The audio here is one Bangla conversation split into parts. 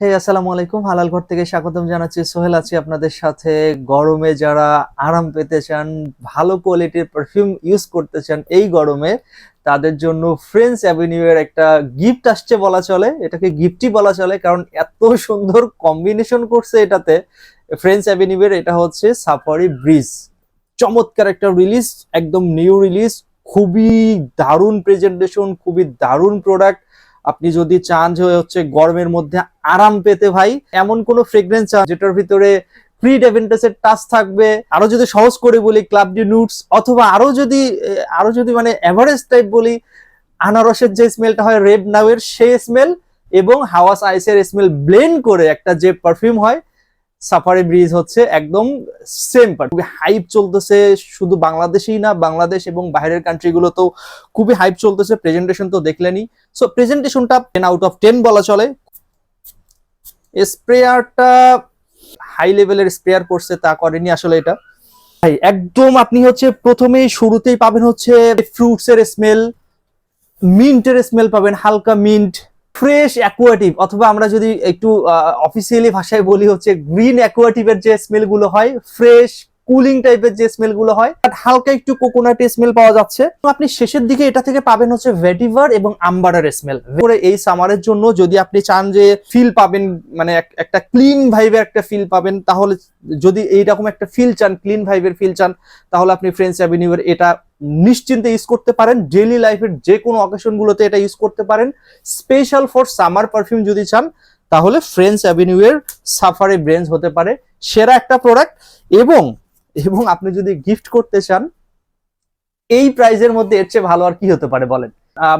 আসসালামু আলাইকুম। হালাল ঘর থেকে স্বাগতম জানাচ্ছি। সোহেল আছি আপনাদের সাথে। গরমে যারা আরাম পেতে চান, ভালো কোয়ালিটির পারফিউম ইউজ করতে চান এই গরমে, তাদের জন্য ফ্রেন্স অ্যাভিনিউ এর একটা গিফট আসছে বলা চলে। এটাকে গিফটই বলা চলে, কারণ এত সুন্দর কম্বিনেশন করছে এটাতে। ফ্রেন্স অ্যাভিনিউ এর এটা হচ্ছে সাফারি ব্রিজ। চমৎকার একটা রিলিজ, একদম নিউ রিলিজ। খুবই দারুণ প্রেজেন্টেশন, খুবই দারুণ প্রোডাক্ট। আপনি যদি চান যে হচ্ছে গরমের মধ্যে আরাম পেতে ভাই, এমন কোন ফ্রেগ্রেন্স চান যেটার ভিতরে ক্রিড এভেন্টাসের টাচ থাকবে, আরো যদি সহজ করে বলি ক্লাব ডি নুটস, অথবা আরো যদি মানে এভারেজ টাইপ বলি, আনারসের যে স্মেলটা হয় রেড নাউয়ের সেই স্মেল এবং হাওয়াস আইসের স্মেল ব্লেন্ড করে একটা যে পারফিউম হয়, সাফারি ব্রিজ হচ্ছে একদম সেম। খুবই হাইপ চলতেছে, শুধু বাংলাদেশেই না, বাংলাদেশ এবং বাইরের কান্ট্রি গুলোতেও খুবই হাইপ চলতেছে। প্রেজেন্টেশন তো দেখলেনই। সো প্রেজেন্টেশনটা 10 আউট অফ 10 বলা চলে। স্প্রেয়ারটা হাই লেভেলের স্প্রেয়ার করছে তা করেনি আসলে এটা ভাই। একদম আপনি হচ্ছে প্রথমেই শুরুতেই পাবেন হচ্ছে ফ্রুটস এর স্মেল, মিন্টের স্মেল পাবেন, হালকা মিন্ট, ফ্রেশ অ্যাকুয়াটিভ, অথবা আমরা যদি একটু অফিসিয়ালি ভাষায় বলি হচ্ছে গ্রিন অ্যাকুয়াটিভের যে স্মেল গুলো হয়, ফ্রেশ কুলিং টাইপের যে স্মেল গুলো হয়, হালকা একটু কোকোনাট স্মেল পাওয়া যাচ্ছে। আপনি শেষের দিকে এটা থেকে পাবেন হচ্ছে ভেটিভার এবং আম্বারের স্মেল। এই সামারের জন্য যদি আপনি চান যে ফিল পাবেন, মানে একটা ক্লিন ভাইবের একটা ফিল পাবেন, তাহলে যদি এইরকম একটা ফিল চান, ক্লিন ভাইবের ফিল চান, তাহলে আপনি ফ্রেন্স অ্যাভিনিউ এর এটা নিশ্চিন্তে ইউজ করতে পারেন। ডেইলি লাইফের যে কোনো অকেশন গুলোতে এটা ইউজ করতে পারেন। স্পেশাল ফর সামার পারফিউম যদি চান, তাহলে ফ্রেন্স অ্যাভিনিউ এর সাফারি ব্রেঞ্জ হতে পারে সেরা একটা প্রোডাক্ট। এবং এবং আপনি যদি গিফট করতে চান, এই প্রাইজের মধ্যে এর চেয়ে ভালো আর কি হতে পারে বলেন।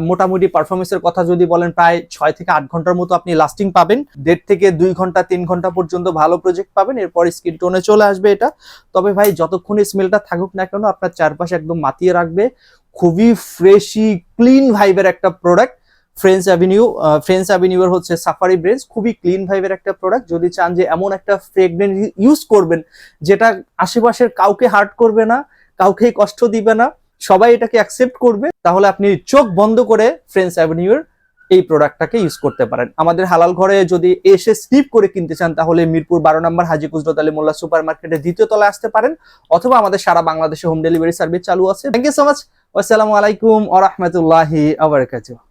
মোটামুটি পারফরমেন্সের কথা যদি বলেন, প্রায় 6 থেকে 8 ঘন্টার মতো আপনি লাস্টিং পাবেন। 1.5 থেকে 2 ঘন্টা 3 ঘন্টা পর্যন্ত ভালো প্রজেক্ট পাবেন, এরপর স্কিন টোনে চলে আসবে এটা। তবে ভাই, যতক্ষণ স্মেলটা থাকুক না কেন, আপনার চারপাশে একদম মাতিয়ে রাখবে। খুবই ফ্রেশি ক্লিন ভাইবের একটা প্রোডাক্ট ফ্রেন্স অ্যাভিনিউ এর হচ্ছে সাফারি ব্রেঞ্জ। খুবই ক্লিন ভাইবের একটা প্রোডাক্ট। যদি চান যে এমন একটা ফ্রেগরেন্স ইউজ করবেন যেটা আশেপাশের কাউকে হার্ট করবে না, কাউকে কষ্ট দিবে না, সবাই এটাকে অ্যাকসেপ্ট করবে, তাহলে আপনি চোখ বন্ধ করে ফ্রেন্স অ্যাভিনিউ এর এই প্রোডাক্টটাকে ইউজ করতে পারেন। আমাদের হালাল ঘরে যদি এসে স্লিপ করে কিনতে চান, তাহলে মিরপুর 12 নম্বর হাজী কুজরত আলী মোল্লা সুপার মার্কেটের 2য় তলায় আসতে পারেন, অথবা আমাদের সারা বাংলাদেশে হোম ডেলিভারি সার্ভিস চালু আছে। Thank you so much. আসসালামু আলাইকুম ওয়া রাহমাতুল্লাহি ওয়া বারাকাতুহু।